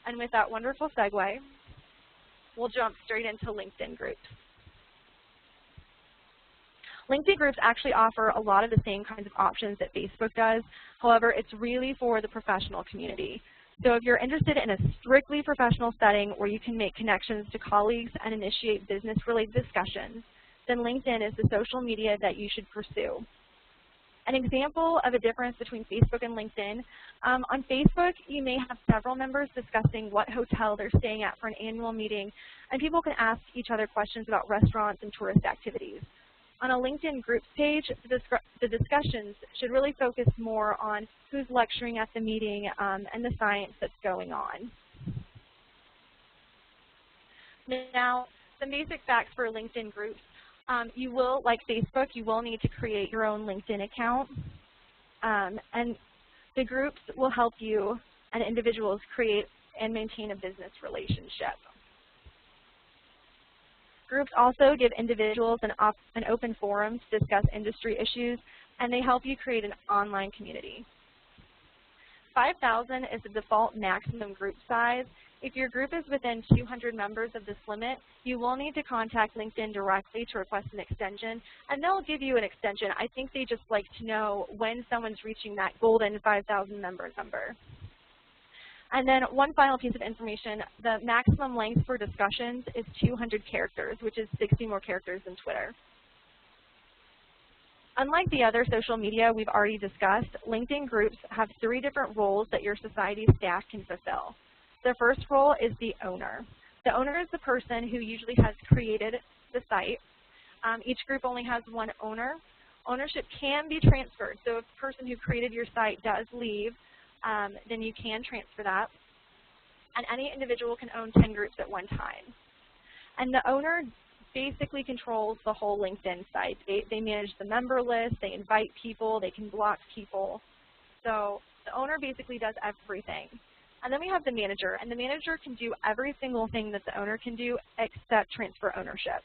And with that wonderful segue, we'll jump straight into LinkedIn groups. LinkedIn groups actually offer a lot of the same kinds of options that Facebook does. However, it's really for the professional community. So if you're interested in a strictly professional setting where you can make connections to colleagues and initiate business-related discussions, then LinkedIn is the social media that you should pursue. An example of a difference between Facebook and LinkedIn, on Facebook you may have several members discussing what hotel they're staying at for an annual meeting, and people can ask each other questions about restaurants and tourist activities. On a LinkedIn groups page, the discussions should really focus more on who's lecturing at the meeting and the science that's going on. Now, some basic facts for LinkedIn groups. You will, like Facebook, you will need to create your own LinkedIn account. And the groups will help you and individuals create and maintain a business relationship. Groups also give individuals an open forum to discuss industry issues, and they help you create an online community. 5,000 is the default maximum group size. If your group is within 200 members of this limit, you will need to contact LinkedIn directly to request an extension, and they'll give you an extension. I think they just like to know when someone's reaching that golden 5,000 member number. And then one final piece of information, the maximum length for discussions is 200 characters, which is 60 more characters than Twitter. Unlike the other social media we've already discussed, LinkedIn groups have 3 different roles that your society staff can fulfill. The first role is the owner. The owner is the person who usually has created the site. Each group only has one owner. Ownership can be transferred, so if the person who created your site does leave, then you can transfer that. And any individual can own 10 groups at one time. And the owner basically controls the whole LinkedIn site. They manage the member list, they invite people, they can block people. So the owner basically does everything. And then we have the manager, and the manager can do every single thing that the owner can do except transfer ownership.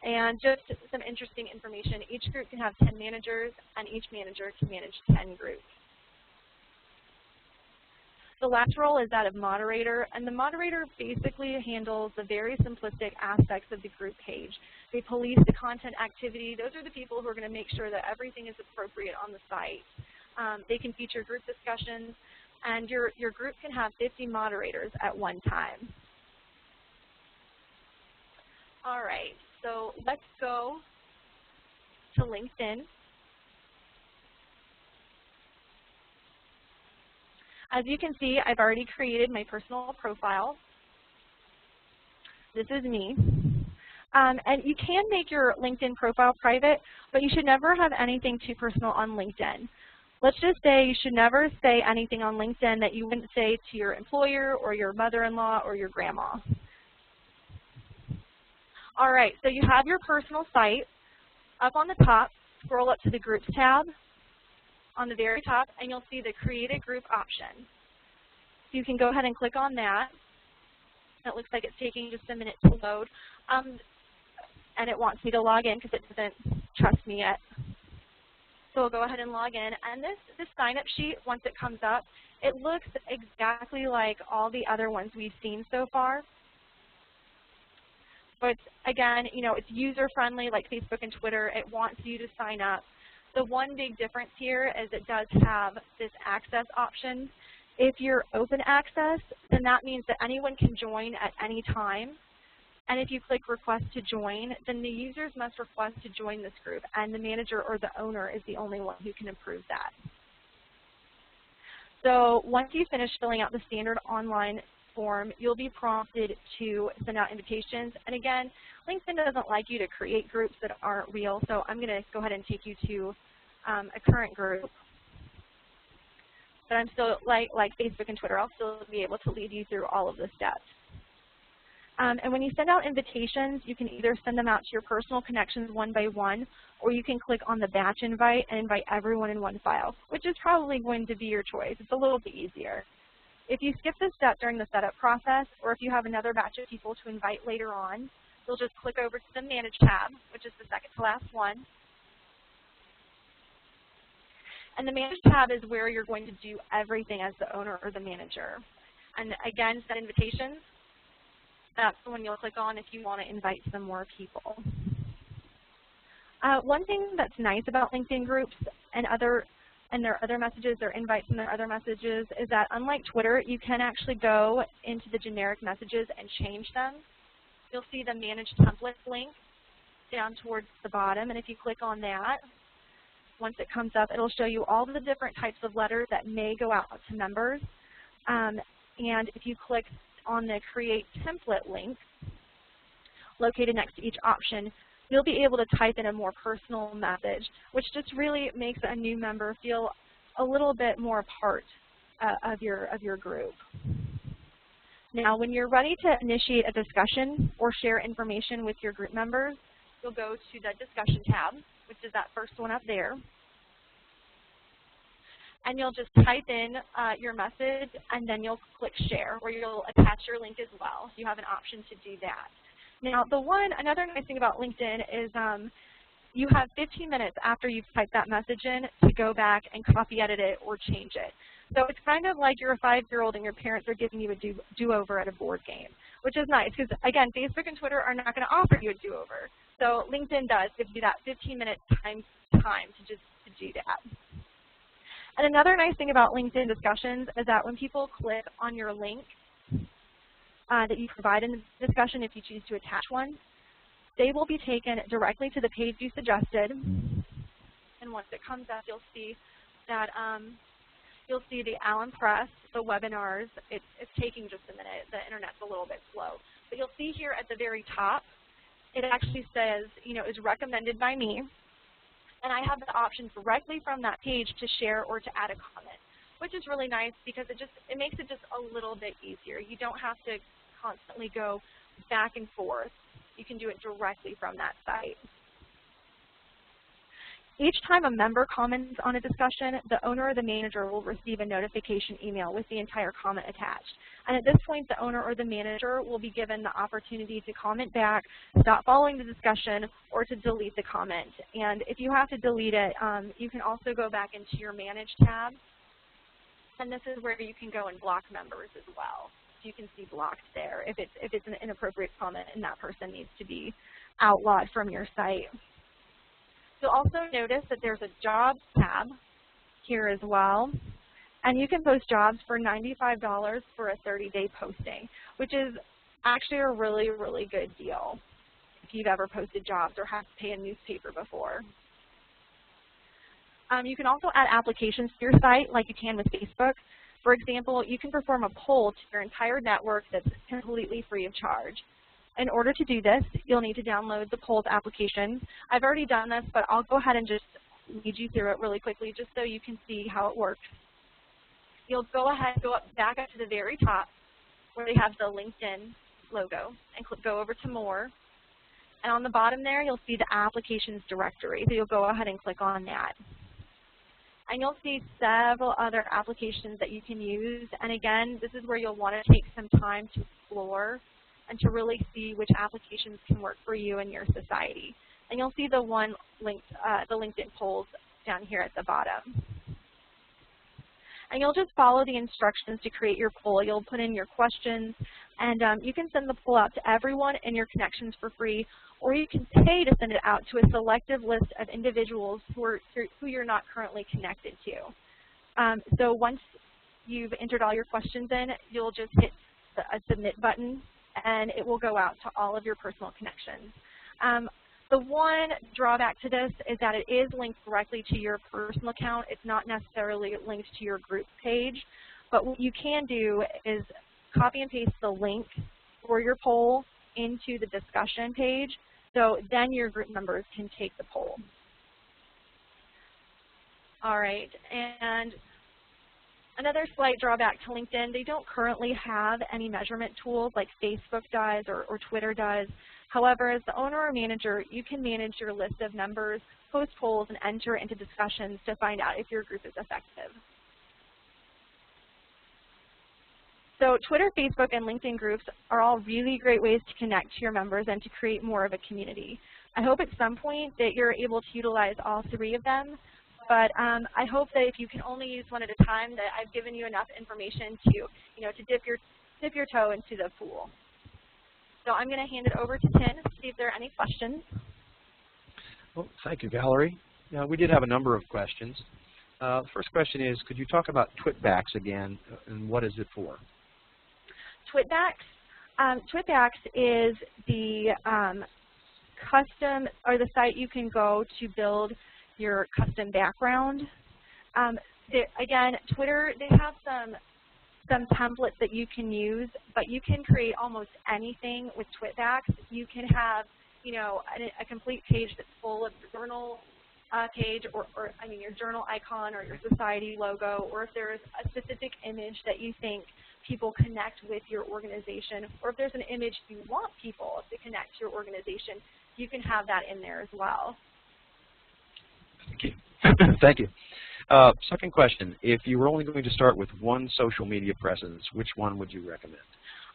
And just some interesting information, each group can have 10 managers, and each manager can manage 10 groups. The last role is that of moderator, and the moderator basically handles the very simplistic aspects of the group page. They police the content activity. Those are the people who are going to make sure that everything is appropriate on the site. They can feature group discussions, and your group can have 50 moderators at one time. All right, so let's go to LinkedIn. As you can see, I've already created my personal profile. This is me. And you can make your LinkedIn profile private, but you should never have anything too personal on LinkedIn. Let's just say you should never say anything on LinkedIn that you wouldn't say to your employer or your mother-in-law or your grandma. All right, so you have your personal site. Up on the top, scroll up to the Groups tab on the very top, and you'll see the Create a Group option. So you can go ahead and click on that. It looks like it's taking just a minute to load. And it wants me to log in because it doesn't trust me yet. So we'll go ahead and log in. And this sign-up sheet, once it comes up, it looks exactly like all the other ones we've seen so far. But again, you know, it's user-friendly like Facebook and Twitter. It wants you to sign up. The one big difference here is it does have this access option. If you're open access, then that means that anyone can join at any time. And if you click Request to Join, then the users must request to join this group, and the manager or the owner is the only one who can approve that. So once you finish filling out the standard online form, you'll be prompted to send out invitations. And again, LinkedIn doesn't like you to create groups that aren't real, so I'm going to go ahead and take you to a current group. But I'm still, like Facebook and Twitter, I'll still be able to lead you through all of the steps. And when you send out invitations, you can either send them out to your personal connections one by one, or you can click on the batch invite and invite everyone in one file, which is probably going to be your choice. It's a little bit easier. If you skip this step during the setup process, or if you have another batch of people to invite later on, you'll just click over to the Manage tab, which is the second to last one. And the Manage tab is where you're going to do everything as the owner or the manager. And again, set invitations. That's the one you'll click on if you want to invite some more people. One thing that's nice about LinkedIn groups and their other messages, their invites and their other messages, is that unlike Twitter, you can actually go into the generic messages and change them. You'll see the Manage Templates link down towards the bottom, and if you click on that, once it comes up, it'll show you all the different types of letters that may go out to members. And if you click on the Create Template link located next to each option, you'll be able to type in a more personal message, which just really makes a new member feel a little bit more a part of your group. Now, when you're ready to initiate a discussion or share information with your group members, you'll go to the Discussion tab, which is that first one up there. And you'll just type in your message, and then you'll click Share, where you'll attach your link as well. You have an option to do that. Now, another nice thing about LinkedIn is you have 15 minutes after you've typed that message in to go back and copy edit it or change it. So it's kind of like you're a 5-year-old and your parents are giving you a do-over at a board game, which is nice because, again, Facebook and Twitter are not going to offer you a do-over. So LinkedIn does give you that 15-minute time to do that. And another nice thing about LinkedIn discussions is that when people click on your link that you provide in the discussion, if you choose to attach one, they will be taken directly to the page you suggested. And once it comes up, you'll see that you'll see the Allen Press, the webinars. It's taking just a minute. The internet's a little bit slow. But you'll see here at the very top, it actually says, is recommended by me. And I have the option directly from that page to share or to add a comment, which is really nice because it makes it just a little bit easier. You don't have to constantly go back and forth. You can do it directly from that site. Each time a member comments on a discussion, the owner or the manager will receive a notification email with the entire comment attached. And at this point, the owner or the manager will be given the opportunity to comment back, stop following the discussion, or to delete the comment. And if you have to delete it, you can also go back into your Manage tab. And this is where you can go and block members as well. You can see blocked there if it's an inappropriate comment and that person needs to be outlawed from your site. You'll also notice that there's a Jobs tab here as well. And you can post jobs for $95 for a 30-day posting, which is actually a really, really good deal if you've ever posted jobs or have to pay a newspaper before. You can also add applications to your site like you can with Facebook. For example, you can perform a poll to your entire network that's completely free of charge. In order to do this, you'll need to download the polls application. I've already done this, but I'll go ahead and just lead you through it really quickly just so you can see how it works. You'll go ahead, back up to the very top where they have the LinkedIn logo and go over to More. And on the bottom there, you'll see the Applications directory. So you'll go ahead and click on that. And you'll see several other applications that you can use. And again, this is where you'll want to take some time to explore and to really see which applications can work for you and your society. And you'll see the one linked, the LinkedIn polls down here at the bottom. And you'll just follow the instructions to create your poll. You'll put in your questions, and you can send the poll out to everyone in your connections for free, or you can pay to send it out to a selective list of individuals who you're not currently connected to. So once you've entered all your questions in, you'll just hit a submit button, and it will go out to all of your personal connections. The one drawback to this is that it is linked directly to your personal account. It's not necessarily linked to your group page. But what you can do is copy and paste the link for your poll into the discussion page, so then your group members can take the poll. All right, and another slight drawback to LinkedIn, they don't currently have any measurement tools like Facebook does or Twitter does. However, as the owner or manager, you can manage your list of members, post polls, and enter into discussions to find out if your group is effective. So Twitter, Facebook, and LinkedIn groups are all really great ways to connect to your members and to create more of a community. I hope at some point that you're able to utilize all three of them, But I hope that if you can only use one at a time, that I've given you enough information to, to dip your toe into the pool. So I'm going to hand it over to Tim to see if there are any questions. Well, thank you, Valerie. We did have a number of questions. The first question is, could you talk about Twitbacks again, and what is it for? Twitbacks? Twitbacks is the custom, or the site you can go to build your custom background. Again, Twitter, they have some templates that you can use, but you can create almost anything with Twitbacks. You can have, a complete page that's full of your journal page, or I mean your journal icon or your society logo, or if there's a specific image that you think people connect with your organization, or if there's an image you want people to connect to your organization, you can have that in there as well. Thank you. Thank you. Second question, if you were only going to start with one social media presence, which one would you recommend?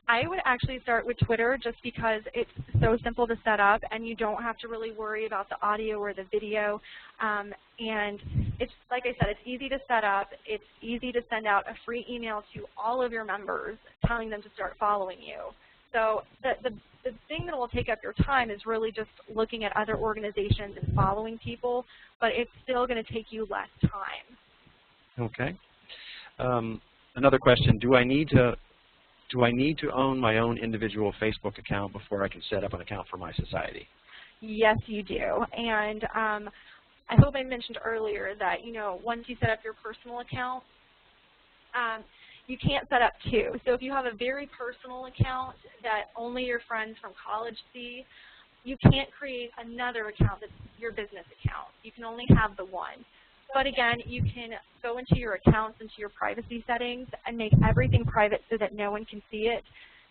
I would actually start with Twitter just because it's so simple to set up and you don't have to really worry about the audio or the video. And it's, like I said, it's easy to set up. It's easy to send out a free email to all of your members telling them to start following you. So the thing that will take up your time is really just looking at other organizations and following people, but it's still going to take you less time. Okay. Another question, do I need to own my own individual Facebook account before I can set up an account for my society? Yes, you do. And I hope I mentioned earlier that, once you set up your personal account, you can't set up two. So if you have a very personal account that only your friends from college see, you can't create another account that's your business account. You can only have the one. But again, you can go into your accounts, into your privacy settings, and make everything private so that no one can see it.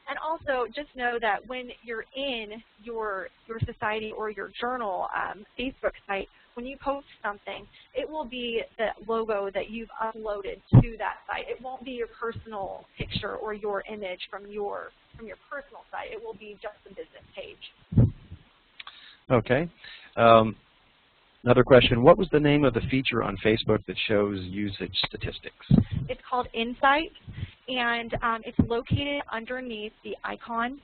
And also, just know that when you're in your society or your journal Facebook site, when you post something, it will be the logo that you've uploaded to that site. It won't be your personal picture or your image from your personal site. It will be just the business page. Okay. Another question, what was the name of the feature on Facebook that shows usage statistics? It's called Insights, and it's located underneath the icon.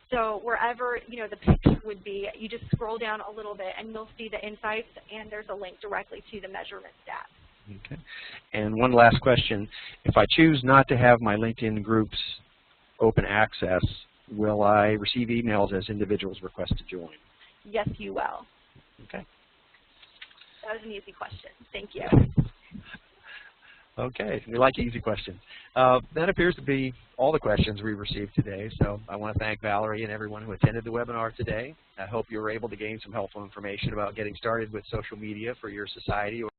So wherever the picture would be, you just scroll down a little bit and you'll see the Insights, and there's a link directly to the measurement stats. Okay. And one last question, if I choose not to have my LinkedIn groups open access, will I receive emails as individuals request to join? Yes, you will. Okay. That was an easy question. Thank you. Okay, we like easy questions. That appears to be all the questions we received today, so I want to thank Valerie and everyone who attended the webinar today. I hope you were able to gain some helpful information about getting started with social media for your society.